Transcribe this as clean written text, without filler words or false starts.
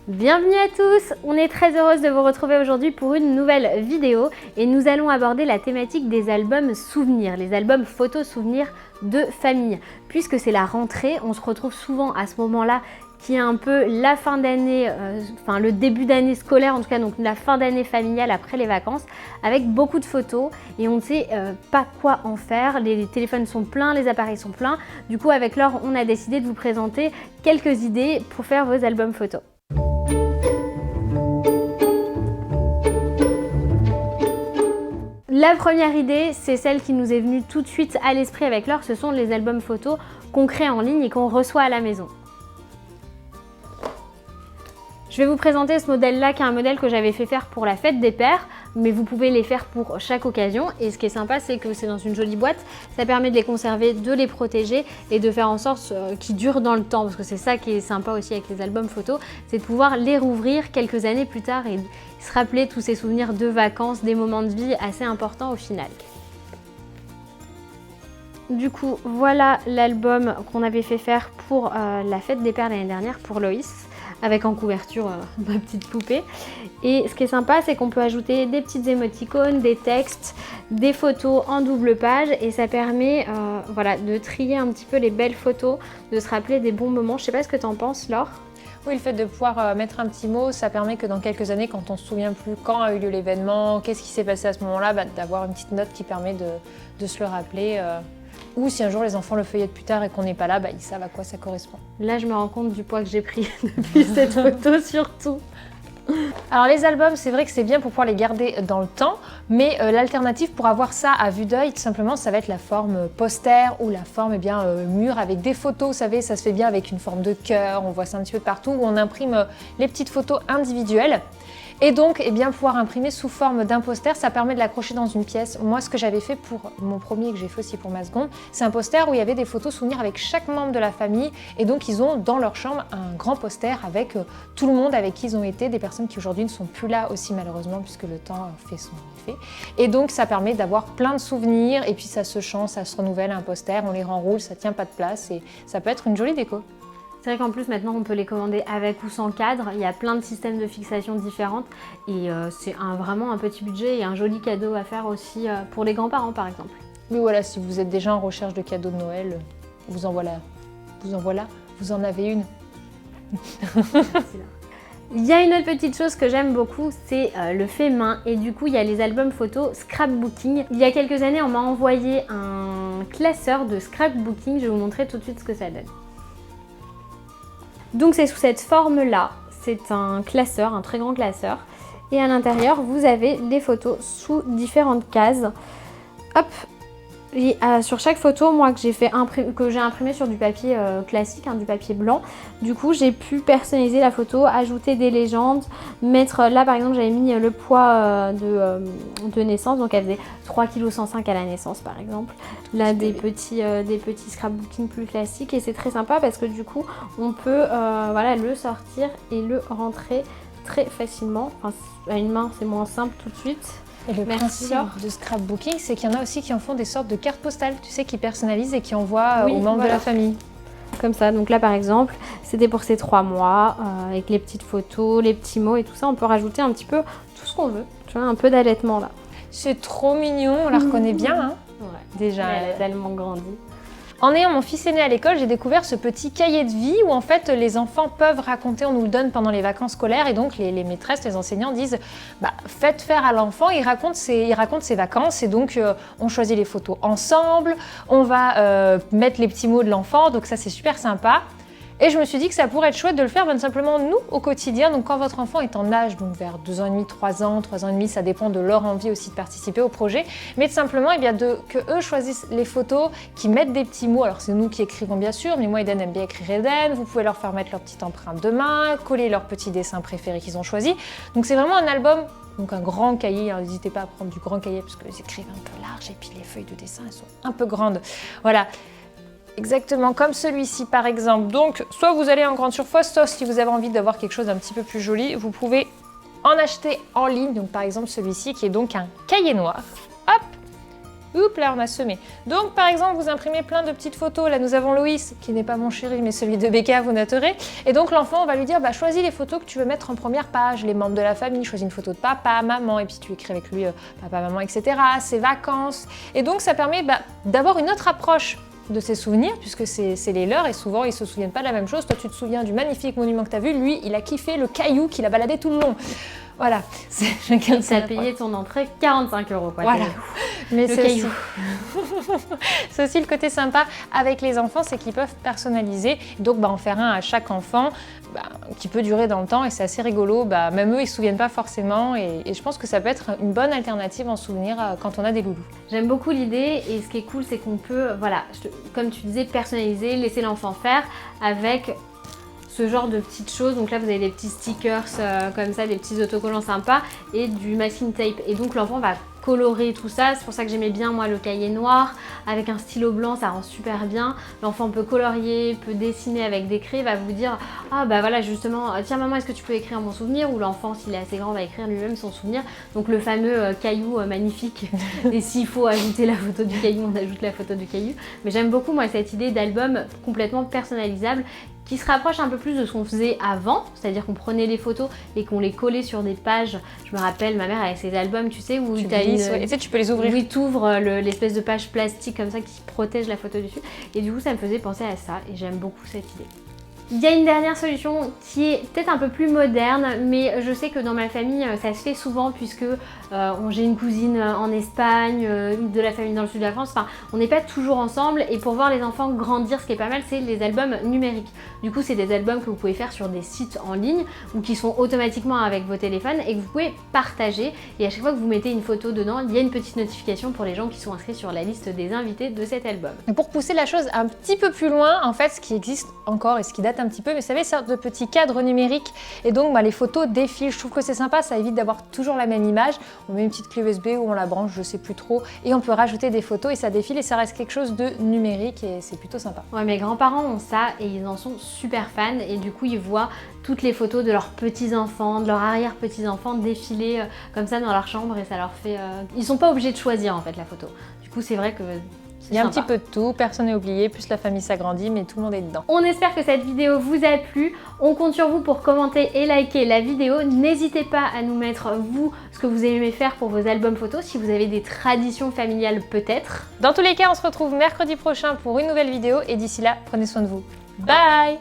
Bienvenue à tous, on est très heureuse de vous retrouver aujourd'hui pour une nouvelle vidéo et nous allons aborder la thématique des albums souvenirs, les albums photos souvenirs de famille. Puisque c'est la rentrée, on se retrouve souvent à ce moment-là qui est un peu la fin d'année, le début d'année scolaire en tout cas, donc la fin d'année familiale après les vacances, avec beaucoup de photos et on ne sait pas quoi en faire. Les téléphones sont pleins, les appareils sont pleins. Du coup, avec Laure, on a décidé de vous présenter quelques idées pour faire vos albums photos. La première idée, c'est celle qui nous est venue tout de suite à l'esprit avec Laure, ce sont les albums photos qu'on crée en ligne et qu'on reçoit à la maison. Je vais vous présenter ce modèle-là qui est un modèle que j'avais fait faire pour la fête des pères, mais vous pouvez les faire pour chaque occasion. Et ce qui est sympa, c'est que c'est dans une jolie boîte, ça permet de les conserver, de les protéger et de faire en sorte qu'ils durent dans le temps. Parce que c'est ça qui est sympa aussi avec les albums photos, c'est de pouvoir les rouvrir quelques années plus tard et se rappeler tous ces souvenirs de vacances, des moments de vie assez importants au final. Du coup, voilà l'album qu'on avait fait faire pour la fête des pères l'année dernière pour Loïs, avec en couverture ma petite poupée. Et ce qui est sympa, c'est qu'on peut ajouter des petites émoticônes, des textes, des photos en double page et ça permet de trier un petit peu les belles photos, de se rappeler des bons moments. Je sais pas ce que tu en penses, Laure. Oui, le fait de pouvoir mettre un petit mot, ça permet que dans quelques années, quand on ne se souvient plus quand a eu lieu l'événement, qu'est-ce qui s'est passé à ce moment-là, d'avoir une petite note qui permet de se le rappeler. Ou si un jour les enfants le feuillettent plus tard et qu'on n'est pas là, ils savent à quoi ça correspond. Là, je me rends compte du poids que j'ai pris depuis cette photo surtout. Alors les albums, c'est vrai que c'est bien pour pouvoir les garder dans le temps, mais l'alternative pour avoir ça à vue d'œil, tout simplement, ça va être la forme poster ou la forme mur avec des photos. Vous savez, ça se fait bien avec une forme de cœur, on voit ça un petit peu partout, où on imprime les petites photos individuelles. Et donc, pouvoir imprimer sous forme d'un poster, ça permet de l'accrocher dans une pièce. Moi, ce que j'avais fait pour mon premier, que j'ai fait aussi pour ma seconde, c'est un poster où il y avait des photos souvenirs avec chaque membre de la famille. Et donc, ils ont dans leur chambre un grand poster avec tout le monde avec qui ils ont été, des personnes qui aujourd'hui ne sont plus là aussi malheureusement, puisque le temps fait son effet. Et donc, ça permet d'avoir plein de souvenirs. Et puis, ça se change, ça se renouvelle, un poster, on les renroule, ça tient pas de place. Et ça peut être une jolie déco. C'est vrai qu'en plus maintenant on peut les commander avec ou sans cadre, il y a plein de systèmes de fixation différentes et c'est vraiment un petit budget et un joli cadeau à faire aussi pour les grands-parents par exemple. Oui voilà, si vous êtes déjà en recherche de cadeaux de Noël, vous en avez une. Il y a une autre petite chose que j'aime beaucoup, c'est le fait main et du coup il y a les albums photos scrapbooking. Il y a quelques années on m'a envoyé un classeur de scrapbooking, je vais vous montrer tout de suite ce que ça donne. Donc c'est sous cette forme-là, c'est un classeur, un très grand classeur. Et à l'intérieur, vous avez les photos sous différentes cases. Hop. Et sur chaque photo, moi que j'ai imprimé sur du papier classique, du papier blanc, du coup j'ai pu personnaliser la photo, ajouter des légendes, mettre là par exemple j'avais mis le poids de naissance, donc elle faisait 3,105 kg à la naissance par exemple. Là des petits scrapbooking plus classiques et c'est très sympa parce que du coup on peut le sortir et le rentrer très facilement. Enfin, à une main c'est moins simple tout de suite. Et le principe de scrapbooking, c'est qu'il y en a aussi qui en font des sortes de cartes postales, tu sais, qui personnalisent et qui envoient aux membres de la famille. Comme ça, donc là par exemple, c'était pour ces 3 mois, avec les petites photos, les petits mots et tout ça, on peut rajouter un petit peu tout ce qu'on veut. Tu vois, un peu d'allaitement là. C'est trop mignon, on la reconnaît bien, hein. Ouais, déjà. Elle a tellement grandi. En ayant mon fils aîné à l'école, j'ai découvert ce petit cahier de vie où en fait les enfants peuvent raconter, on nous le donne pendant les vacances scolaires et donc les maîtresses, les enseignants disent faites faire à l'enfant, il raconte ses vacances et donc on choisit les photos ensemble, on va mettre les petits mots de l'enfant, donc ça c'est super sympa. Et je me suis dit que ça pourrait être chouette de le faire simplement nous au quotidien. Donc quand votre enfant est en âge, donc vers 2 ans et demi, 3 ans, 3 ans et demi, ça dépend de leur envie aussi de participer au projet. Mais tout simplement que eux choisissent les photos, qui mettent des petits mots. Alors c'est nous qui écrivons bien sûr, mais moi Eden aime bien écrire Eden. Vous pouvez leur faire mettre leur petite empreinte de main, coller leurs petits dessins préférés qu'ils ont choisis. Donc c'est vraiment un album, donc un grand cahier. N'hésitez pas à prendre du grand cahier parce que les écrivent un peu large et puis les feuilles de dessin elles sont un peu grandes. Voilà. Exactement comme celui-ci par exemple. Donc soit vous allez en grande surface, soit si vous avez envie d'avoir quelque chose d'un petit peu plus joli, vous pouvez en acheter en ligne. Donc par exemple celui-ci qui est donc un cahier noir. Hop. Oups, là on a semé. Donc par exemple, vous imprimez plein de petites photos. Là nous avons Loïs, qui n'est pas mon chéri, mais celui de Becca, vous noterez. Et donc l'enfant, on va lui dire, bah, choisis les photos que tu veux mettre en première page, les membres de la famille, choisis une photo de papa, maman, et puis tu écris avec lui papa, maman, etc., ses vacances. Et donc ça permet d'avoir une autre approche de ses souvenirs, puisque c'est les leurs, et souvent ils se souviennent pas de la même chose. Toi tu te souviens du magnifique monument que tu as vu, lui il a kiffé le caillou qu'il a baladé tout le long. Voilà, chacun ça a payé ton entrée 45 €. Quoi, voilà, mais c'est c'est aussi le côté sympa avec les enfants, c'est qu'ils peuvent personnaliser, donc en faire un à chaque enfant qui peut durer dans le temps, et c'est assez rigolo, même eux ils se souviennent pas forcément, et je pense que ça peut être une bonne alternative en souvenir quand on a des loulous. J'aime beaucoup l'idée, et ce qui est cool c'est qu'on peut, voilà, comme tu disais, personnaliser, laisser l'enfant faire avec ce genre de petites choses. Donc là vous avez des petits stickers comme ça, des petits autocollants sympas et du masking tape, et donc l'enfant va colorer tout ça. C'est pour ça que j'aimais bien moi le cahier noir avec un stylo blanc, ça rend super bien. L'enfant peut colorier, peut dessiner avec des craies, va vous dire ah bah voilà justement tiens maman, est-ce que tu peux écrire mon souvenir, ou l'enfant s'il est assez grand va écrire lui-même son souvenir. Donc le fameux caillou magnifique, et s'il faut ajouter la photo du caillou, on ajoute la photo du caillou. Mais j'aime beaucoup moi cette idée d'album complètement personnalisable qui se rapproche un peu plus de ce qu'on faisait avant, c'est-à-dire qu'on prenait les photos et qu'on les collait sur des pages. Je me rappelle ma mère avec ses albums, tu sais, où tu as et tu peux les ouvrir. Oui, tu ouvres l'espèce de page plastique comme ça qui protège la photo dessus. Et du coup, ça me faisait penser à ça, et j'aime beaucoup cette idée. Il y a une dernière solution qui est peut-être un peu plus moderne, mais je sais que dans ma famille ça se fait souvent, puisque j'ai une cousine en Espagne, de la famille dans le sud de la France, enfin on n'est pas toujours ensemble, et pour voir les enfants grandir, ce qui est pas mal, c'est les albums numériques. Du coup c'est des albums que vous pouvez faire sur des sites en ligne, ou qui sont automatiquement avec vos téléphones, et que vous pouvez partager, et à chaque fois que vous mettez une photo dedans, il y a une petite notification pour les gens qui sont inscrits sur la liste des invités de cet album. Et pour pousser la chose un petit peu plus loin, en fait ce qui existe encore et ce qui date un petit peu, mais vous savez, sorte de petits cadres numériques, et donc les photos défilent. Je trouve que c'est sympa, ça évite d'avoir toujours la même image. On met une petite clé USB ou on la branche, je sais plus trop, et on peut rajouter des photos et ça défile, et ça reste quelque chose de numérique, et c'est plutôt sympa. Ouais, mes grands-parents ont ça et ils en sont super fans, et du coup ils voient toutes les photos de leurs petits-enfants, de leurs arrière-petits-enfants défiler comme ça dans leur chambre, et ça leur fait... Ils sont pas obligés de choisir en fait la photo. Du coup c'est vrai que il y a un petit peu de tout, personne n'est oublié, plus la famille s'agrandit, mais tout le monde est dedans. On espère que cette vidéo vous a plu. On compte sur vous pour commenter et liker la vidéo. N'hésitez pas à nous mettre, vous, ce que vous aimez faire pour vos albums photos, si vous avez des traditions familiales peut-être. Dans tous les cas, on se retrouve mercredi prochain pour une nouvelle vidéo, et d'ici là, prenez soin de vous. Bye!